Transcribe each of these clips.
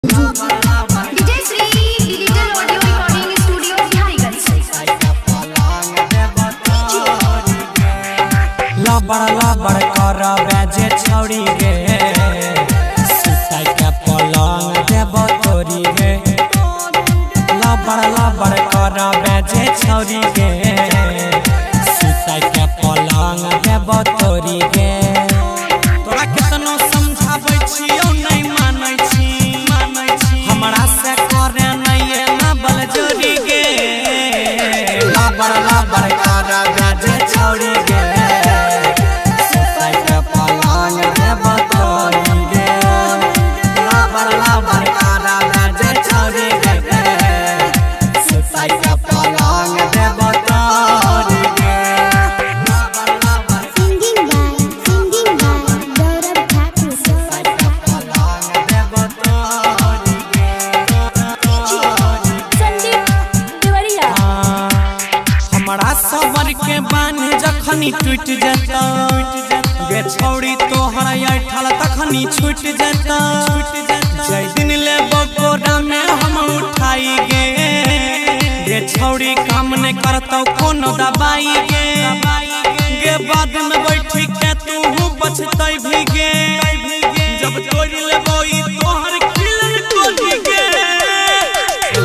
DJ Shri digital audio recording studio Bihariganj. लबड़ कर बेजे छौड़ी गे सुताई के पलंग देब तोरी गे। लबड़ कर बेजे छौड़ी गे सुताई के पलंग देब तोरी गे। तोरा केतनो समझाबै छियौ नहीं मानै छी हमरा से करे नहीं ना बलजोरी गे। लबड़ कर बेजे छौड़ी गे सबर के बांध जखनी टूट जाता गे छौड़ी तोहर ऐठल तखनी छूट जाता। जय दिन ले बकोड़ा में हम उठाई गे छौड़ी काम नहीं करतौ कोनो दबाई गे बाद में बैठी के तू बचतै भी गे जब तोड़ी लेबो ई तोहर किलर कोठी गे।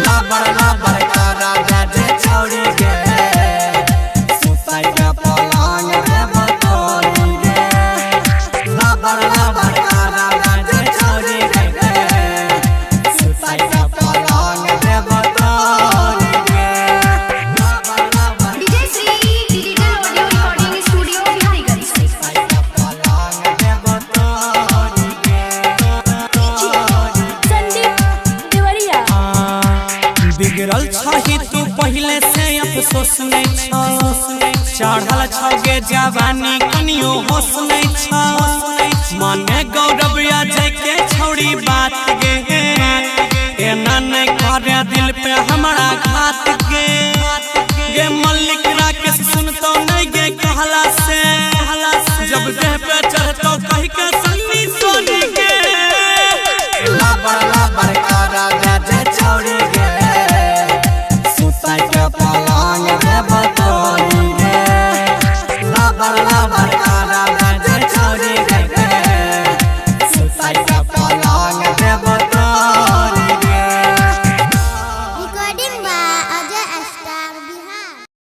लबड़ कर बेजे छौड़ी गे बिगड़ल छही तू पहले से अफसोस नहीं छौ चढ़ल छौ गे जवानी कनियो होश नहीं छौ माने गौरव आ जाय के छौड़ी बात गे एना नहीं करे दिल पे हमारा घात गे मल्लिक राकेश सुनतो नहीं गे कहला से जब देह पे चढ़तो कहि के सन्नी सोनी गे। लबड़ कर बेजे छौड़ी गे पलंग देब तोरी गे। लबड़